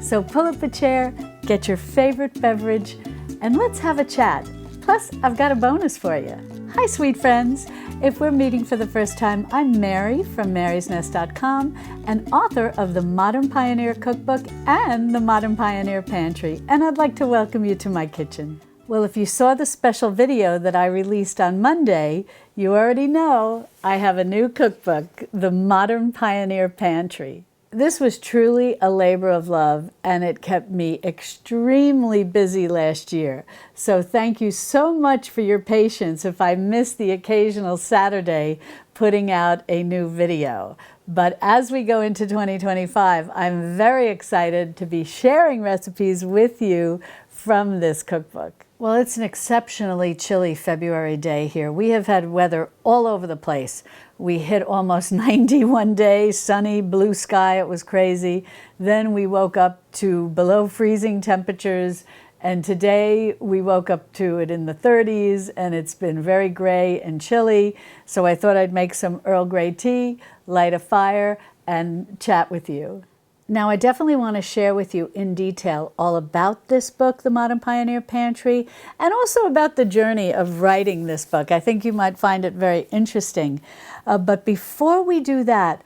So pull up a chair, get your favorite beverage, and let's have a chat. Plus, I've got a bonus for you. Hi, sweet friends. If we're meeting for the first time, I'm Mary from marysnest.com and author of the Modern Pioneer Cookbook and the Modern Pioneer Pantry, and I'd like to welcome you to my kitchen. Well, if you saw the special video that I released on Monday, you already know I have a new cookbook, the Modern Pioneer Pantry. This was truly a labor of love, and it kept me extremely busy last year. So thank you so much for your patience if I missed the occasional Saturday putting out a new video. But as we go into 2025, I'm very excited to be sharing recipes with you from this cookbook. Well, it's an exceptionally chilly February day here. We have had weather all over the place. We hit almost 90 one day, sunny, blue sky, it was crazy. Then we woke up to below freezing temperatures, and today we woke up to it in the 30s, and it's been very gray and chilly. So I thought I'd make some Earl Grey tea, light a fire, and chat with you. Now, I definitely want to share with you in detail all about this book, The Modern Pioneer Pantry, and also about the journey of writing this book. I think you might find it very interesting. But before we do that,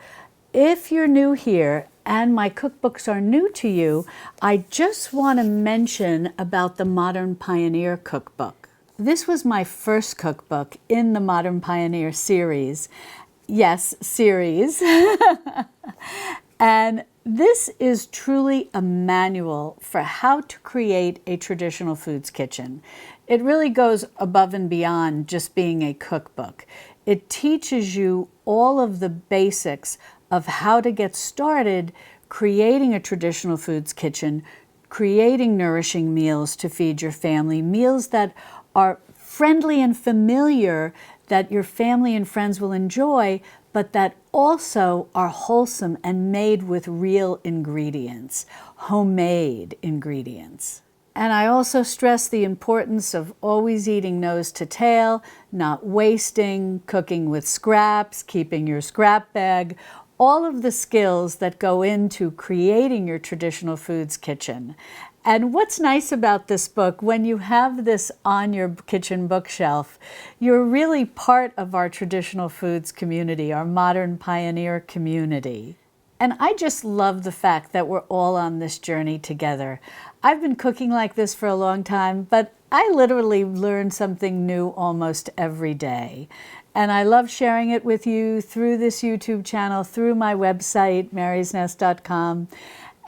if you're new here and my cookbooks are new to you, I just want to mention about the Modern Pioneer Cookbook. This was my first cookbook in the Modern Pioneer series. Yes, series. And this is truly a manual for how to create a traditional foods kitchen. It really goes above and beyond just being a cookbook. It teaches you all of the basics of how to get started creating a traditional foods kitchen, creating nourishing meals to feed your family, meals that are friendly and familiar, that your family and friends will enjoy, but that also are wholesome and made with real ingredients, homemade ingredients. And I also stress the importance of always eating nose to tail, not wasting, cooking with scraps, keeping your scrap bag, all of the skills that go into creating your traditional foods kitchen. And what's nice about this book, when you have this on your kitchen bookshelf, you're really part of our traditional foods community, our modern pioneer community. And I just love the fact that we're all on this journey together. I've been cooking like this for a long time, but I literally learn something new almost every day. And I love sharing it with you through this YouTube channel, through my website, marysnest.com.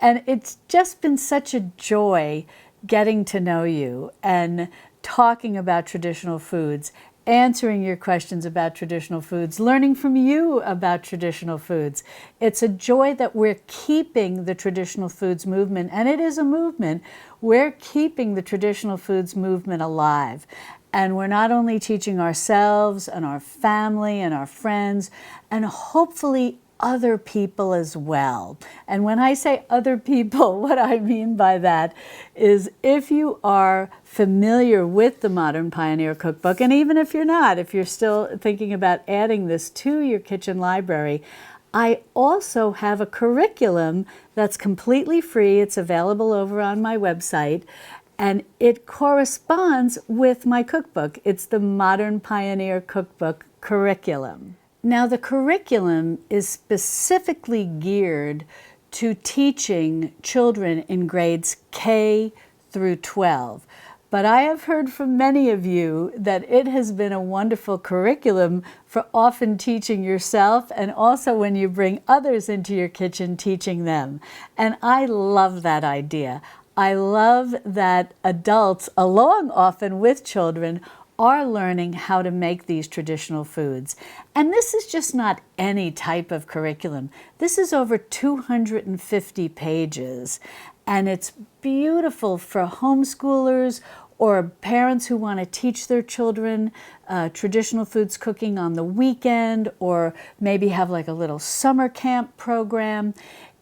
And it's just been such a joy getting to know you and talking about traditional foods, answering your questions about traditional foods, learning from you about traditional foods. It's a joy that we're keeping the traditional foods movement, and it is a movement. We're keeping the traditional foods movement alive. And we're not only teaching ourselves and our family and our friends, and hopefully other people as well. And when I say other people, what I mean by that is if you are familiar with the Modern Pioneer Cookbook, and even if you're not, if you're still thinking about adding this to your kitchen library, I also have a curriculum that's completely free. It's available over on my website, and it corresponds with my cookbook. It's the Modern Pioneer Cookbook curriculum. Now, the curriculum is specifically geared to teaching children in grades K through 12. But I have heard from many of you that it has been a wonderful curriculum for often teaching yourself, and also when you bring others into your kitchen, teaching them. And I love that idea. I love that adults, along often with children, are learning how to make these traditional foods. And this is just not any type of curriculum. This is over 250 pages, and it's beautiful for homeschoolers or parents who want to teach their children traditional foods cooking on the weekend, or maybe have like a little summer camp program.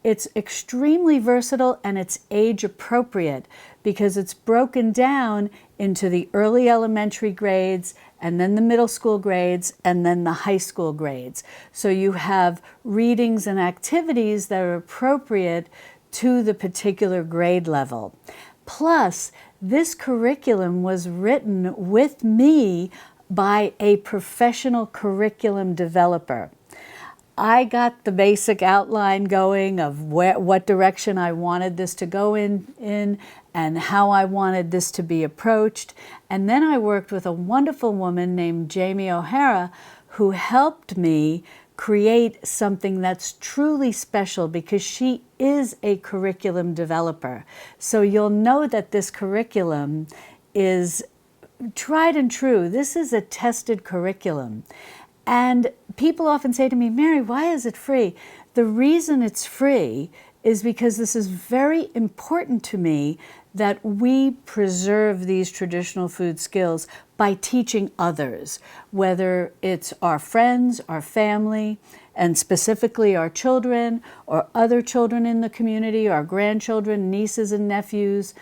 It's extremely versatile, and it's age appropriate because it's broken down into the early elementary grades, and then the middle school grades, and then the high school grades. So you have readings and activities that are appropriate to the particular grade level. Plus, this curriculum was written with me by a professional curriculum developer. I got the basic outline going of what direction I wanted this to go in and how I wanted this to be approached. And then I worked with a wonderful woman named Jamie O'Hara who helped me create something that's truly special because she is a curriculum developer. So you'll know that this curriculum is tried and true. This is a tested curriculum. And people often say to me, Mary, why is it free? The reason it's free is because this is very important to me that we preserve these traditional food skills by teaching others, whether it's our friends, our family, and specifically our children or other children in the community, our grandchildren, nieces and nephews.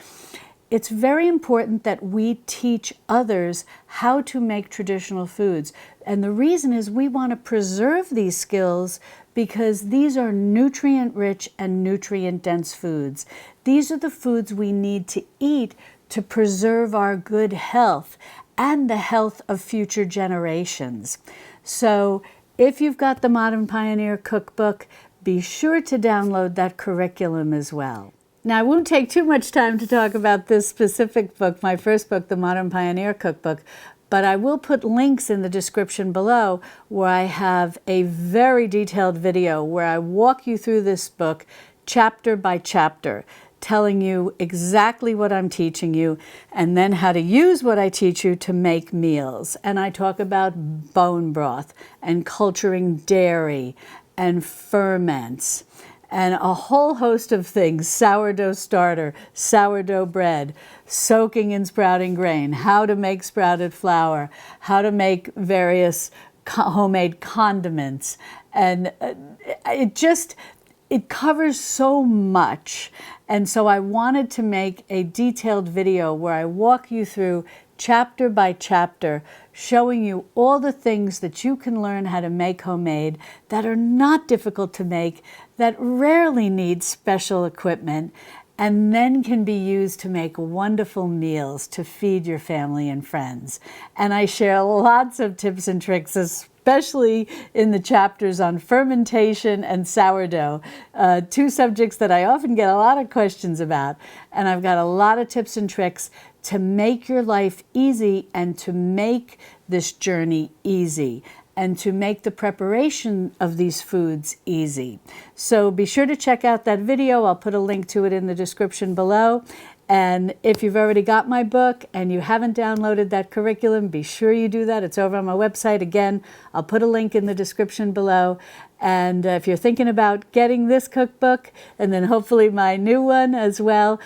It's very important that we teach others how to make traditional foods. And the reason is we want to preserve these skills because these are nutrient-rich and nutrient-dense foods. These are the foods we need to eat to preserve our good health and the health of future generations. So if you've got the Modern Pioneer Cookbook, be sure to download that curriculum as well. Now, I won't take too much time to talk about this specific book, my first book, the Modern Pioneer Cookbook, but I will put links in the description below where I have a very detailed video where I walk you through this book chapter by chapter, telling you exactly what I'm teaching you and then how to use what I teach you to make meals. And I talk about bone broth and culturing dairy and ferments and a whole host of things, sourdough starter, sourdough bread, soaking in sprouting grain, how to make sprouted flour, how to make various homemade condiments. And it covers so much. And so I wanted to make a detailed video where I walk you through chapter by chapter, showing you all the things that you can learn how to make homemade that are not difficult to make, that rarely need special equipment, and then can be used to make wonderful meals to feed your family and friends. And I share lots of tips and tricks, especially in the chapters on fermentation and sourdough, two subjects that I often get a lot of questions about. And I've got a lot of tips and tricks to make your life easy and to make this journey easy and to make the preparation of these foods easy. So be sure to check out that video. I'll put a link to it in the description below. And if you've already got my book and you haven't downloaded that curriculum, be sure you do that. It's over on my website. Again, I'll put a link in the description below. And if you're thinking about getting this cookbook and then hopefully my new one as well,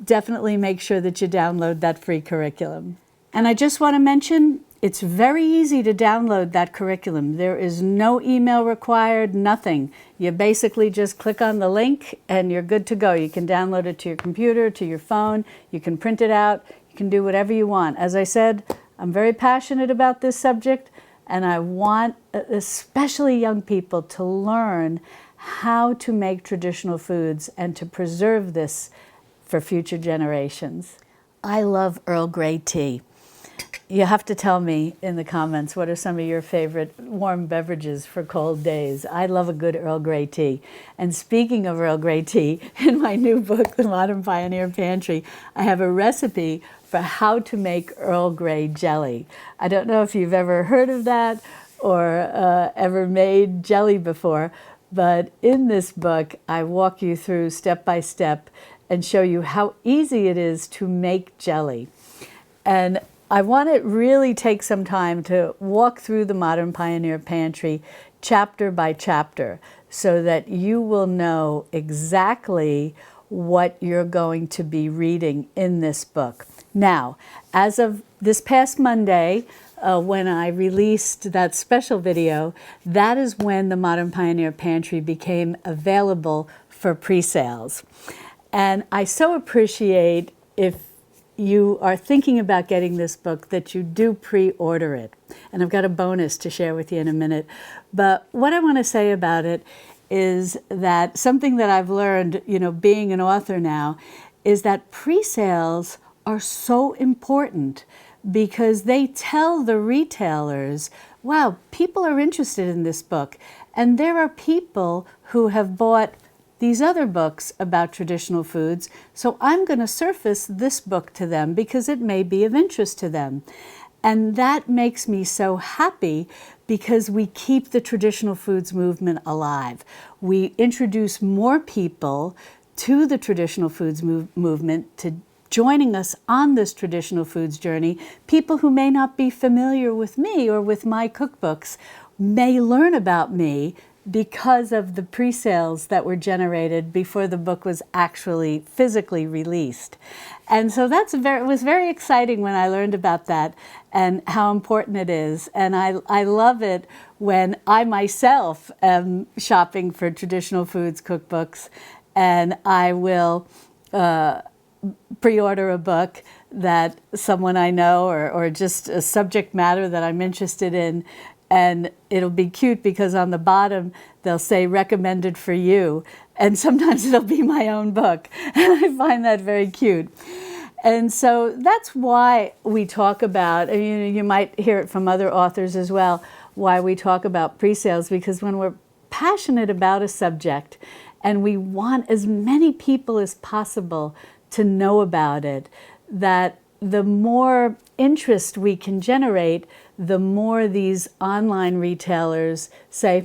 definitely make sure that you download that free curriculum. And I just want to mention, it's very easy to download that curriculum. There is no email required, nothing. You basically just click on the link and you're good to go. You can download it to your computer, to your phone. You can print it out. You can do whatever you want. As I said, I'm very passionate about this subject, and I want especially young people to learn how to make traditional foods and to preserve this for future generations. I love Earl Grey tea. You have to tell me in the comments what are some of your favorite warm beverages for cold days. I love a good Earl Grey tea. And speaking of Earl Grey tea, in my new book, The Modern Pioneer Pantry, I have a recipe for how to make Earl Grey jelly. I don't know if you've ever heard of that or ever made jelly before, but in this book, I walk you through step by step and show you how easy it is to make jelly. And I want to really take some time to walk through the Modern Pioneer Pantry chapter by chapter so that you will know exactly what you're going to be reading in this book. Now, as of this past Monday, when I released that special video, that is when the Modern Pioneer Pantry became available for pre-sales. And I so appreciate if you are thinking about getting this book that you do pre-order it. And I've got a bonus to share with you in a minute. But what I want to say about it is that something that I've learned, being an author now, is that pre-sales are so important because they tell the retailers, wow, people are interested in this book. And there are people who have bought these other books about traditional foods, so I'm going to surface this book to them because it may be of interest to them. And that makes me so happy because we keep the traditional foods movement alive. We introduce more people to the traditional foods movement, to joining us on this traditional foods journey. People who may not be familiar with me or with my cookbooks may learn about me because of the pre-sales that were generated before the book was actually physically released. And so it was very exciting when I learned about that and how important it is. And I love it when I myself am shopping for traditional foods cookbooks, and I will pre-order a book that someone I know or just a subject matter that I'm interested in. And it'll be cute because on the bottom they'll say recommended for you, and sometimes it'll be my own book. And I find that very cute. And so that's why we talk about, you might hear it from other authors as well, why we talk about pre-sales, because when we're passionate about a subject and we want as many people as possible to know about it, that the more interest we can generate, the more these online retailers say,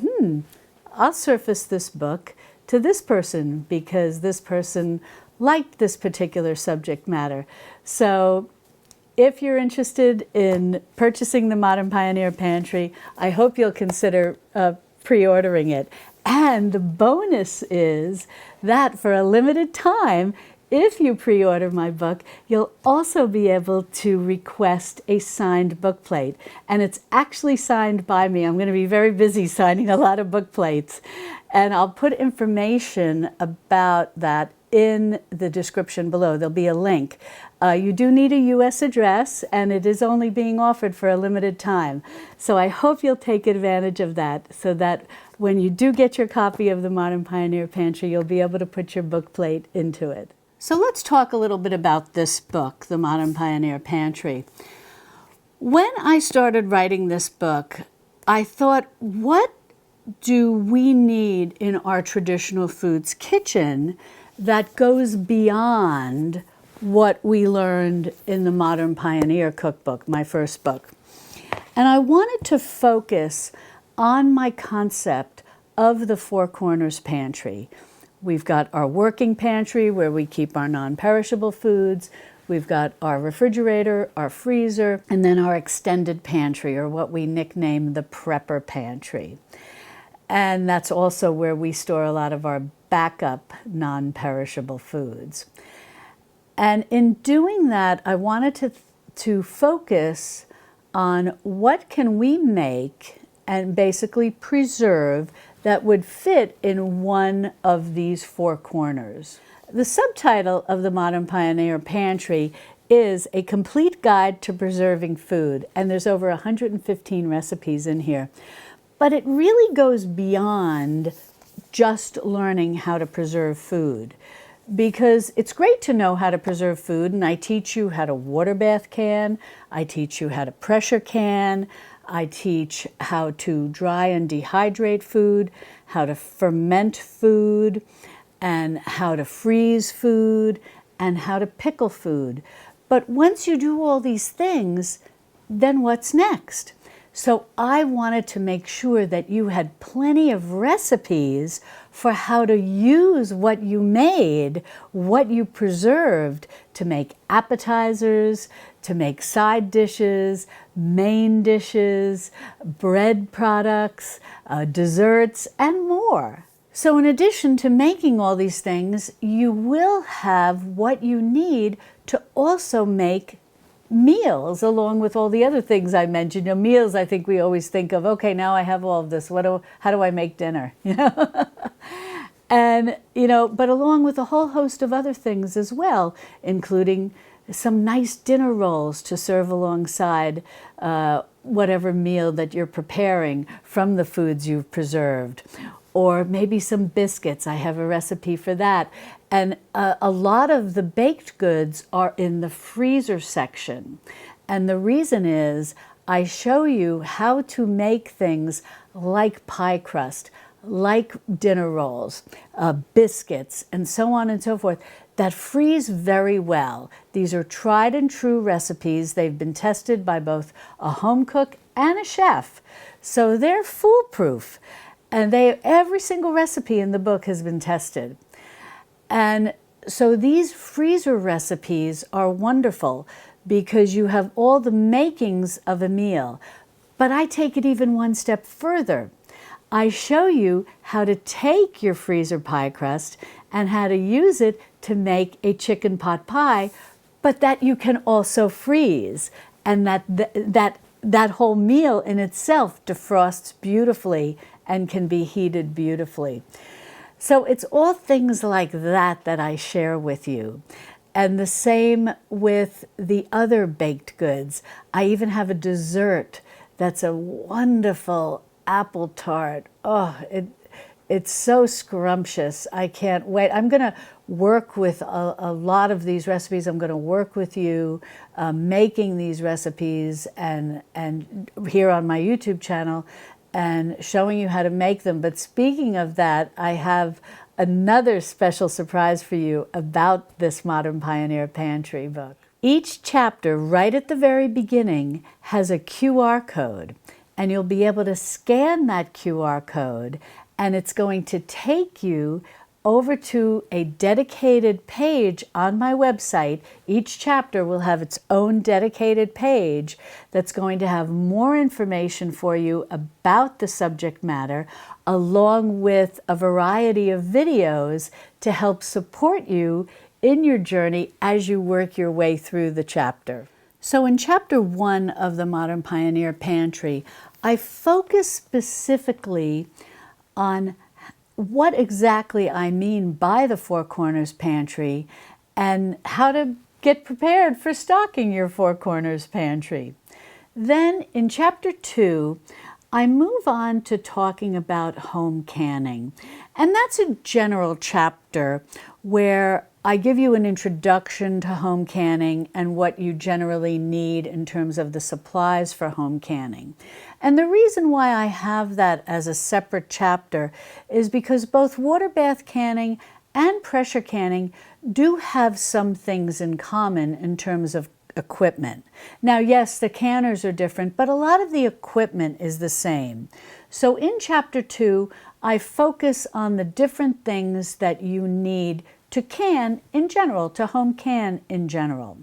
I'll surface this book to this person because this person liked this particular subject matter. So if you're interested in purchasing the Modern Pioneer Pantry, I hope you'll consider pre-ordering it. And the bonus is that for a limited time, if you pre-order my book, you'll also be able to request a signed book plate. And it's actually signed by me. I'm going to be very busy signing a lot of book plates. And I'll put information about that in the description below. There'll be a link. You do need a U.S. address, and it is only being offered for a limited time. So I hope you'll take advantage of that so that when you do get your copy of the Modern Pioneer Pantry, you'll be able to put your book plate into it. So let's talk a little bit about this book, The Modern Pioneer Pantry. When I started writing this book, I thought, what do we need in our traditional foods kitchen that goes beyond what we learned in the Modern Pioneer Cookbook, my first book? And I wanted to focus on my concept of the Four Corners Pantry. We've got our working pantry where we keep our non-perishable foods. We've got our refrigerator, our freezer, and then our extended pantry, or what we nickname the prepper pantry. And that's also where we store a lot of our backup non-perishable foods. And in doing that, I wanted to focus on what can we make and basically preserve that would fit in one of these four corners. The subtitle of the Modern Pioneer Pantry is A Complete Guide to Preserving Food, and there's over 115 recipes in here. But it really goes beyond just learning how to preserve food, because it's great to know how to preserve food, and I teach you how to water bath can, I teach you how to pressure can, I teach how to dry and dehydrate food, how to ferment food, and how to freeze food, and how to pickle food. But once you do all these things, then what's next? So I wanted to make sure that you had plenty of recipes for how to use what you made, what you preserved, to make appetizers, to make side dishes, main dishes, bread products, desserts, and more. So in addition to making all these things, you will have what you need to also make meals along with all the other things I mentioned. Meals, I think we always think of, okay, now I have all of this. How do I make dinner? And, but along with a whole host of other things as well, including some nice dinner rolls to serve alongside whatever meal that you're preparing from the foods you've preserved. or maybe some biscuits. I have a recipe for that. And a lot of the baked goods are in the freezer section. And the reason is I show you how to make things like pie crust, like dinner rolls, biscuits, and so on and so forth, that freeze very well. These are tried and true recipes. They've been tested by both a home cook and a chef. So they're foolproof. And every single recipe in the book has been tested. And so these freezer recipes are wonderful because you have all the makings of a meal. But I take it even one step further. I show you how to take your freezer pie crust and how to use it to make a chicken pot pie, but that you can also freeze, and that whole meal in itself defrosts beautifully and can be heated beautifully. So it's all things like that that I share with you. And the same with the other baked goods. I even have a dessert that's a wonderful apple tart. Oh, it's so scrumptious. I can't wait. I'm going to work with a lot of these recipes. I'm going to work with you making these recipes and here on my YouTube channel and showing you how to make them. But speaking of that, I have another special surprise for you about this Modern Pioneer Pantry book. Each chapter right at the very beginning has a QR code, and you'll be able to scan that QR code, and it's going to take you over to a dedicated page on my website. Each chapter will have its own dedicated page that's going to have more information for you about the subject matter, along with a variety of videos to help support you in your journey as you work your way through the chapter. So in Chapter 1 of the Modern Pioneer Pantry, I focus specifically on what exactly I mean by the Four Corners Pantry and how to get prepared for stocking your Four Corners Pantry. Then in Chapter 2, I move on to talking about home canning. And that's a general chapter where I give you an introduction to home canning and what you generally need in terms of the supplies for home canning. And the reason why I have that as a separate chapter is because both water bath canning and pressure canning do have some things in common in terms of equipment. Now, yes, the canners are different, but a lot of the equipment is the same. So in Chapter 2, I focus on the different things that you need to can in general, to home can in general.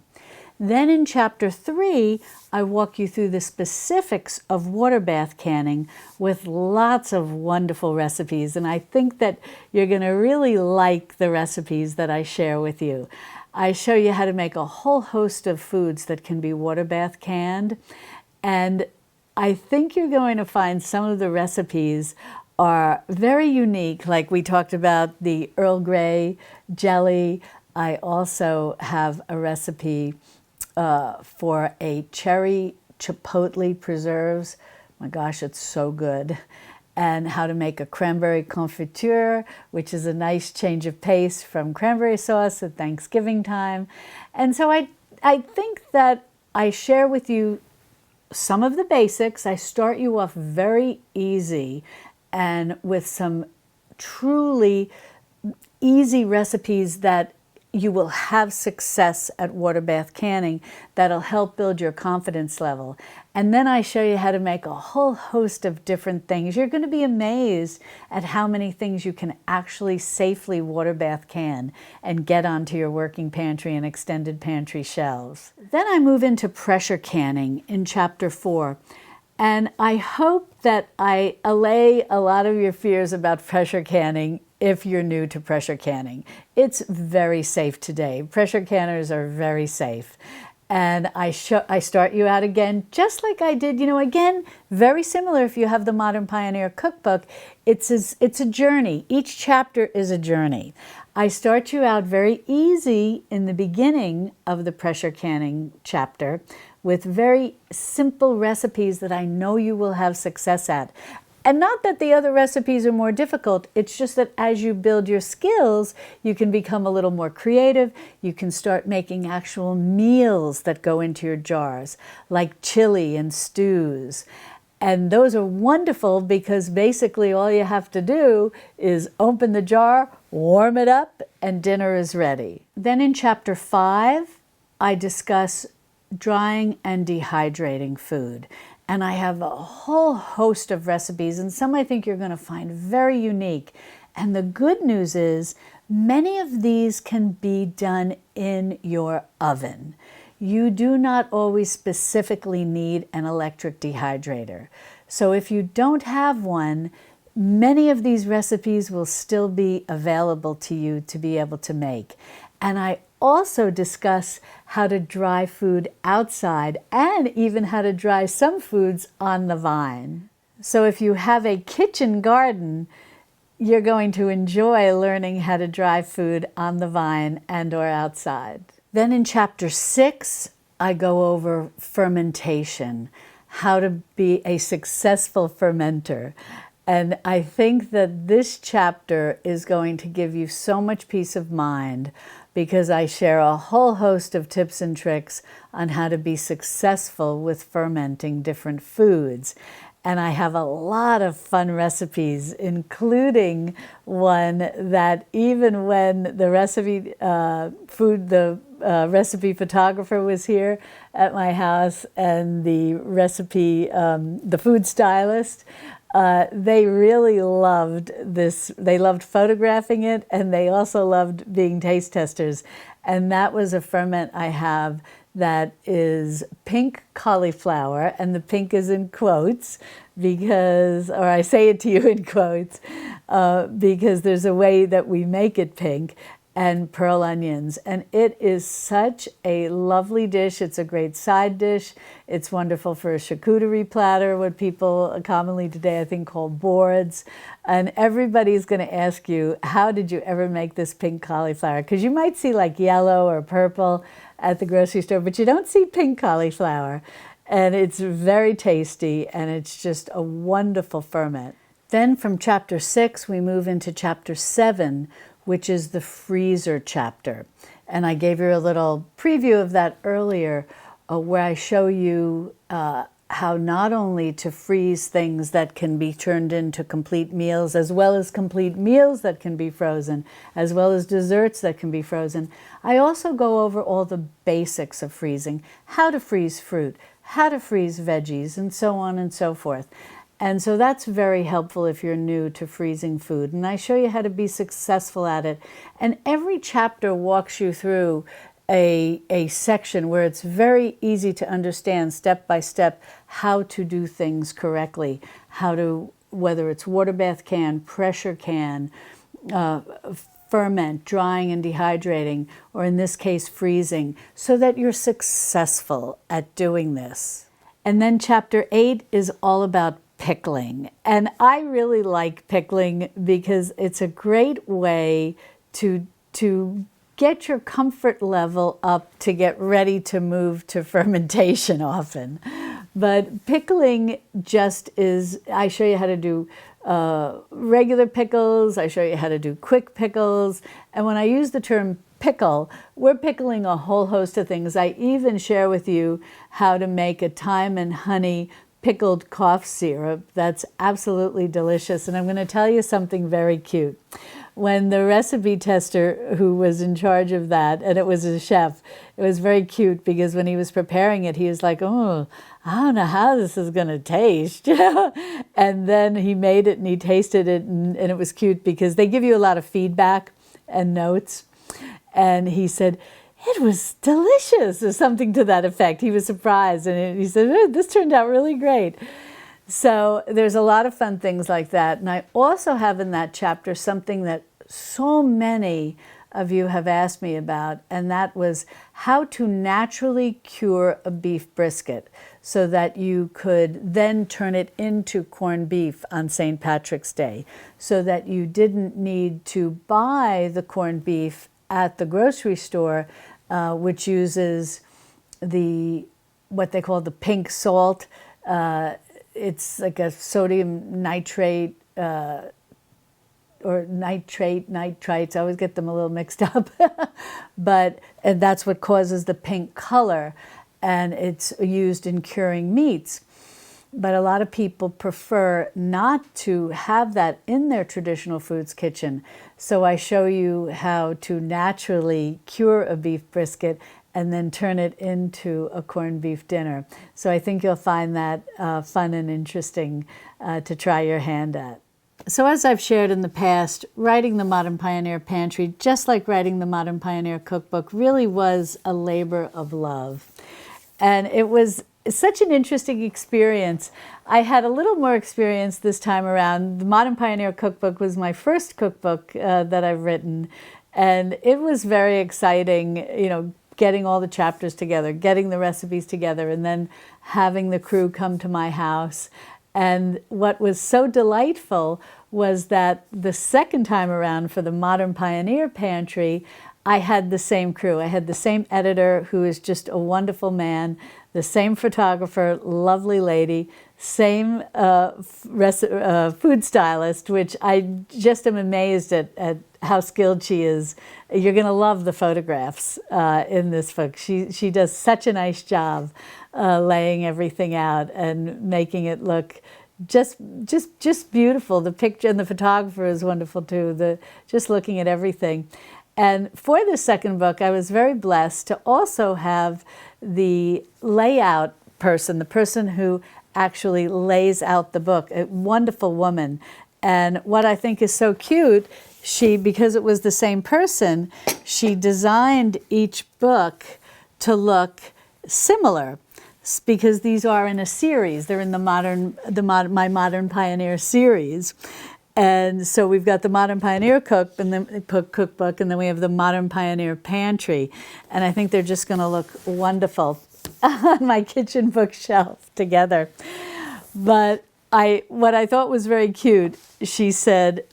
Then in Chapter 3, I walk you through the specifics of water bath canning with lots of wonderful recipes, and I think that you're going to really like the recipes that I share with you. I show you how to make a whole host of foods that can be water bath canned, and I think you're going to find some of the recipes are very unique. Like we talked about the Earl Grey jelly. I also have a recipe for a cherry chipotle preserves. My gosh, it's so good. And how to make a cranberry confiture, which is a nice change of pace from cranberry sauce at Thanksgiving time. And so I think that I share with you some of the basics. I start you off very easy and with some truly easy recipes that you will have success at water bath canning that'll help build your confidence level. And then I show you how to make a whole host of different things. You're going to be amazed at how many things you can actually safely water bath can and get onto your working pantry and extended pantry shelves. Then I move into pressure canning in Chapter 4. And I hope that I allay a lot of your fears about pressure canning if you're new to pressure canning. It's very safe today. Pressure canners are very safe. And I start you out again, just like I did, again, very similar if you have the Modern Pioneer Cookbook. It's a journey. Each chapter is a journey. I start you out very easy in the beginning of the pressure canning chapter with very simple recipes that I know you will have success at. And not that the other recipes are more difficult, it's just that as you build your skills, you can become a little more creative. You can start making actual meals that go into your jars, like chili and stews. And those are wonderful because basically all you have to do is open the jar, warm it up, and dinner is ready. Then in chapter 5, I discuss drying and dehydrating food. And I have a whole host of recipes, and some I think you're going to find very unique. And the good news is many of these can be done in your oven. You do not always specifically need an electric dehydrator. So if you don't have one, many of these recipes will still be available to you to be able to make. And I also discuss how to dry food outside and even how to dry some foods on the vine. So if you have a kitchen garden, you're going to enjoy learning how to dry food on the vine and or outside. Then in chapter 6, I go over fermentation, how to be a successful fermenter. And I think that this chapter is going to give you so much peace of mind because I share a whole host of tips and tricks on how to be successful with fermenting different foods. And I have a lot of fun recipes, including one that even when the recipe recipe photographer was here at my house and the food stylist, they really loved this. They loved photographing it, and they also loved being taste testers. And that was a ferment I have that is pink cauliflower, and the pink is in quotes because, or I say it to you in quotes, because there's a way that we make it pink, and pearl onions. And it is such a lovely dish. It's a great side dish. It's wonderful for a charcuterie platter, what people commonly today I think call boards. And everybody's going to ask you, how did you ever make this pink cauliflower? Because you might see like yellow or purple at the grocery store, but you don't see pink cauliflower. And it's very tasty, and it's just a wonderful ferment. Then from chapter 6, we move into chapter 7, which is the freezer chapter. And I gave you a little preview of that earlier, where I show you how not only to freeze things that can be turned into complete meals, as well as complete meals that can be frozen, as well as desserts that can be frozen. I also go over all the basics of freezing, how to freeze fruit, how to freeze veggies, and so on and so forth. And so that's very helpful if you're new to freezing food. And I show you how to be successful at it. And every chapter walks you through a section where it's very easy to understand step by step how to do things correctly, how to, whether it's water bath can, pressure can, ferment, drying and dehydrating, or in this case, freezing, so that you're successful at doing this. And then chapter 8 is all about pickling. And I really like pickling because it's a great way to get your comfort level up to get ready to move to fermentation often. But pickling just is, I show you how to do regular pickles, I show you how to do quick pickles. And when I use the term pickle, we're pickling a whole host of things. I even share with you how to make a thyme and honey pickled cough syrup. That's absolutely delicious. And I'm going to tell you something very cute. When the recipe tester who was in charge of that, and it was a chef, it was very cute because when he was preparing it, he was like, oh, I don't know how this is going to taste. And then he made it and he tasted it, and it was cute because they give you a lot of feedback and notes. And he said, it was delicious, or something to that effect. He was surprised, and he said, this turned out really great. So there's a lot of fun things like that. And I also have in that chapter something that so many of you have asked me about, and that was how to naturally cure a beef brisket so that you could then turn it into corned beef on St. Patrick's Day, so that you didn't need to buy the corned beef at the grocery store, which uses what they call the pink salt. it's like a sodium nitrate or nitrites. I always get them a little mixed up. And that's what causes the pink color, and it's used in curing meats. But a lot of people prefer not to have that in their traditional foods kitchen. So I show you how to naturally cure a beef brisket and then turn it into a corned beef dinner. So I think you'll find that fun and interesting to try your hand at. So as I've shared in the past, writing the Modern Pioneer Pantry, just like writing the Modern Pioneer Cookbook, really was a labor of love. And it was such an interesting experience. I had a little more experience this time around. The Modern Pioneer Cookbook was my first cookbook that I've written, and it was very exciting, getting all the chapters together, getting the recipes together, and then having the crew come to my house. And what was so delightful was that the second time around for the Modern Pioneer Pantry, I had the same crew. I had the same editor, who is just a wonderful man, the same photographer, lovely lady, same food stylist, which I just am amazed at how skilled she is. You're going to love the photographs in this book. She does such a nice job laying everything out and making it look just beautiful. The picture and the photographer is wonderful too. Just looking at everything. And for the second book, I was very blessed to also have the layout person, the person who actually lays out the book, a wonderful woman. And what I think is so cute, because it was the same person, she designed each book to look similar, because these are in a series. They're in my Modern Pioneer series. And so we've got the Modern Pioneer Cookbook, and then we have the Modern Pioneer Pantry. And I think they're just going to look wonderful on my kitchen bookshelf together. But what I thought was very cute, she said,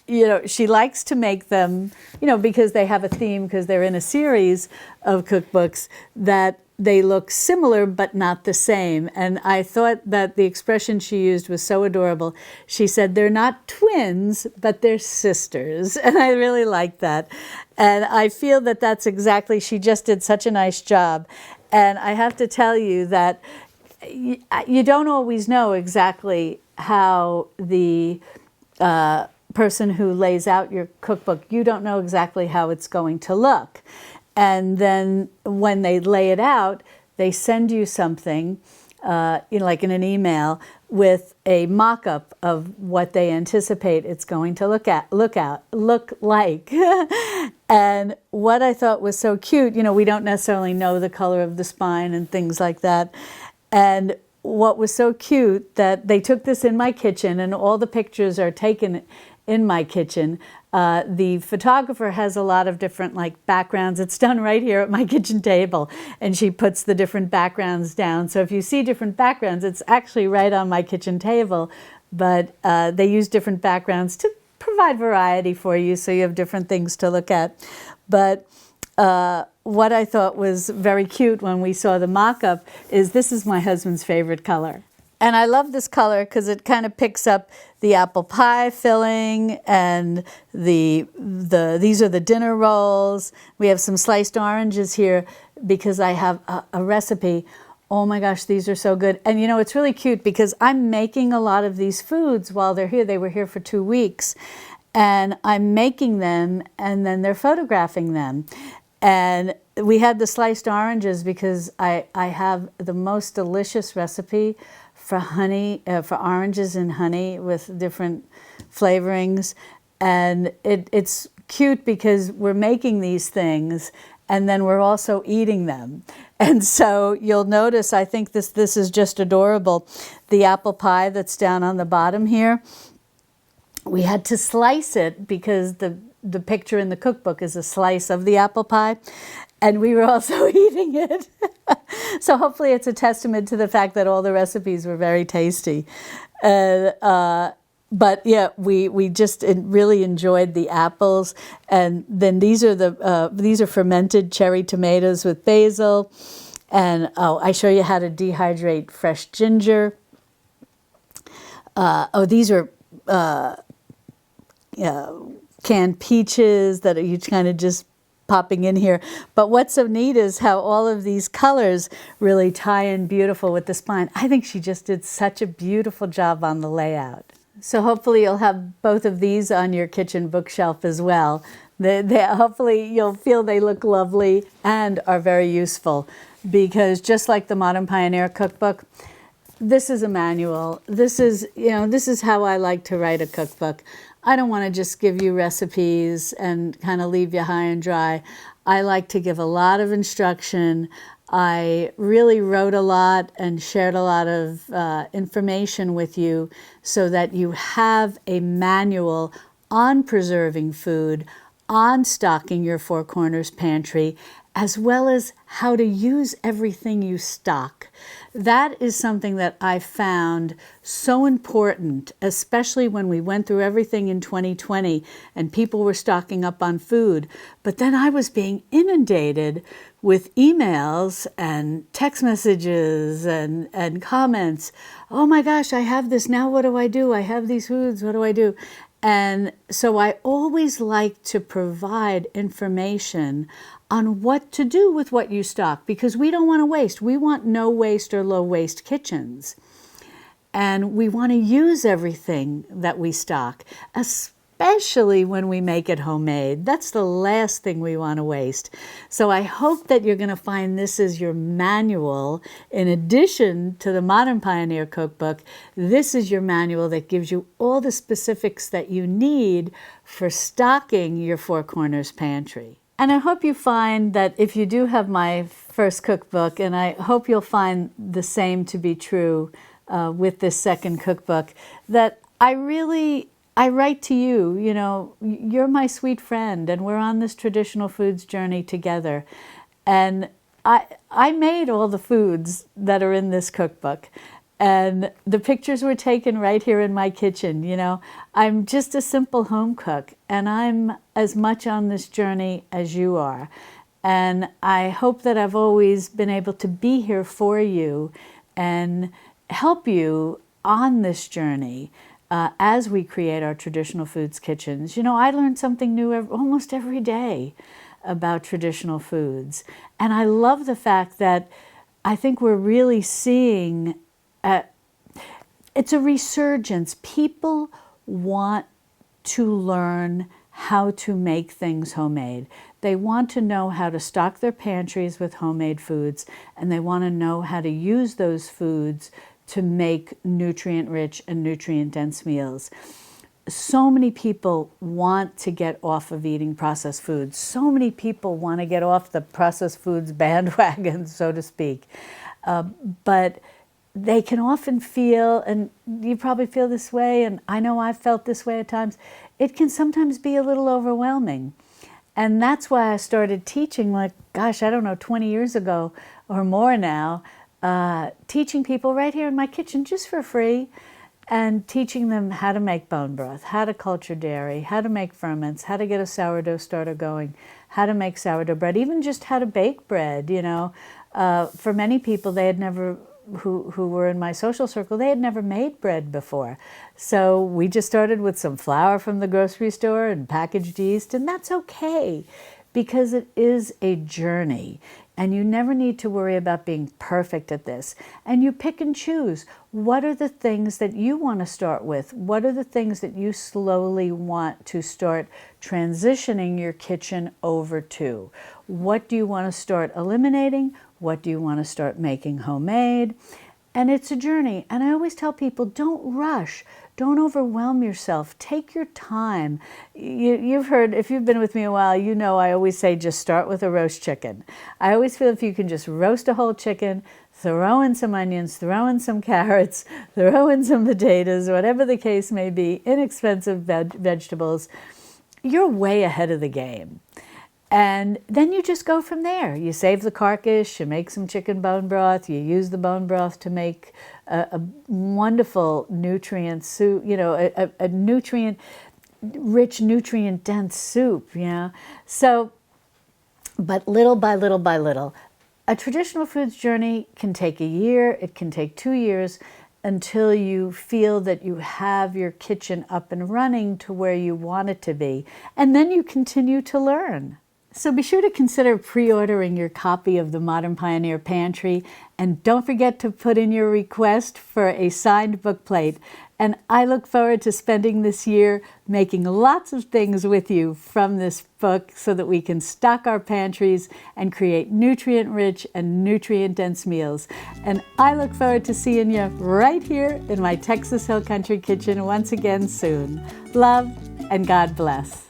she likes to make them, because they have a theme, because they're in a series of cookbooks, that they look similar but not the same. And I thought that the expression she used was so adorable. She said, they're not twins, but they're sisters. And I really liked that. And I feel that that's exactly, she just did such a nice job. And I have to tell you that you don't always know exactly how the person who lays out your cookbook, you don't know exactly how it's going to look. And then when they lay it out, they send you something, like in an email, with a mock-up of what they anticipate it's going to look like. And what I thought was so cute, we don't necessarily know the color of the spine and things like that. And what was so cute, that they took this in my kitchen, and all the pictures are taken in my kitchen. The photographer has a lot of different backgrounds. It's done right here at my kitchen table, and she puts the different backgrounds down. So if you see different backgrounds, it's actually right on my kitchen table, but they use different backgrounds to provide variety for you, so you have different things to look at. But what I thought was very cute when we saw the mock-up is, this is my husband's favorite color. And I love this color because it kind of picks up the apple pie filling, and these are the dinner rolls. We have some sliced oranges here because I have a recipe. Oh my gosh, these are so good. And it's really cute because I'm making a lot of these foods while they're here. They were here for 2 weeks, and I'm making them, and then they're photographing them. And we had the sliced oranges because I have the most delicious recipe for honey, for oranges and honey with different flavorings. And it's cute because we're making these things, and then we're also eating them. And so you'll notice, I think this is just adorable, the apple pie that's down on the bottom here. We had to slice it because the picture in the cookbook is a slice of the apple pie, and we were also eating it. So hopefully it's a testament to the fact that all the recipes were very tasty. But yeah, we just really enjoyed the apples. And then these are fermented cherry tomatoes with basil. And I show you how to dehydrate fresh ginger. oh, these are canned peaches that are you kind of just popping in here. But what's so neat is how all of these colors really tie in beautiful with the spine. I think she just did such a beautiful job on the layout. So hopefully you'll have both of these on your kitchen bookshelf as well. Hopefully you'll feel they look lovely and are very useful, because just like the Modern Pioneer Cookbook, this is a manual. This is how I like to write a cookbook. I don't want to just give you recipes and kind of leave you high and dry. I like to give a lot of instruction. I really wrote a lot and shared a lot of information with you so that you have a manual on preserving food, on stocking your Four Corners pantry, as well as how to use everything you stock. That is something that I found so important, especially when we went through everything in 2020 and people were stocking up on food. But then I was being inundated with emails and text messages and comments. Oh my gosh, I have this, now what do I do? I have these foods, what do I do? And so I always like to provide information on what to do with what you stock, because we don't want to waste. We want no waste or low waste kitchens. And we want to use everything that we stock, especially when we make it homemade. That's the last thing we want to waste. So I hope that you're going to find this is your manual. In addition to the Modern Pioneer Cookbook, this is your manual that gives you all the specifics that you need for stocking your Four Corners pantry. And I hope you find that if you do have my first cookbook, and I hope you'll find the same to be true with this second cookbook, that I write to you, you're my sweet friend, and we're on this traditional foods journey together. And I made all the foods that are in this cookbook. And the pictures were taken right here in my kitchen. I'm just a simple home cook, and I'm as much on this journey as you are. And I hope that I've always been able to be here for you and help you on this journey as we create our traditional foods kitchens. I learn something new almost every day about traditional foods. And I love the fact that I think we're really seeing it's a resurgence. People want to learn how to make things homemade. They want to know how to stock their pantries with homemade foods, and they want to know how to use those foods to make nutrient-rich and nutrient-dense meals. So many people want to get off of eating processed foods. So many people want to get off the processed foods bandwagon, so to speak. But they can often feel, and you probably feel this way, and I know I've felt this way at times, it can sometimes be a little overwhelming. And that's why I started teaching, 20 years ago or more now, teaching people right here in my kitchen just for free, and teaching them how to make bone broth, how to culture dairy, how to make ferments, how to get a sourdough starter going, how to make sourdough bread, even just how to bake bread. For many people, they had never, who were in my social circle, they had never made bread before. So we just started with some flour from the grocery store and packaged yeast, and that's okay, because it is a journey. And you never need to worry about being perfect at this. And you pick and choose. What are the things that you want to start with? What are the things that you slowly want to start transitioning your kitchen over to? What do you want to start eliminating? What do you want to start making homemade? And it's a journey. And I always tell people, don't rush. Don't overwhelm yourself. Take your time. You've heard, if you've been with me a while, I always say just start with a roast chicken. I always feel if you can just roast a whole chicken, throw in some onions, throw in some carrots, throw in some potatoes, whatever the case may be, inexpensive vegetables, you're way ahead of the game. And then you just go from there. You save the carcass, you make some chicken bone broth, you use the bone broth to make a wonderful nutrient soup, a nutrient-rich, nutrient-dense soup, So, but little by little by little. A traditional foods journey can take a year, it can take 2 years, until you feel that you have your kitchen up and running to where you want it to be. And then you continue to learn. So be sure to consider pre-ordering your copy of the Modern Pioneer Pantry, and don't forget to put in your request for a signed bookplate. And I look forward to spending this year making lots of things with you from this book so that we can stock our pantries and create nutrient-rich and nutrient-dense meals. And I look forward to seeing you right here in my Texas Hill Country kitchen once again soon. Love and God bless.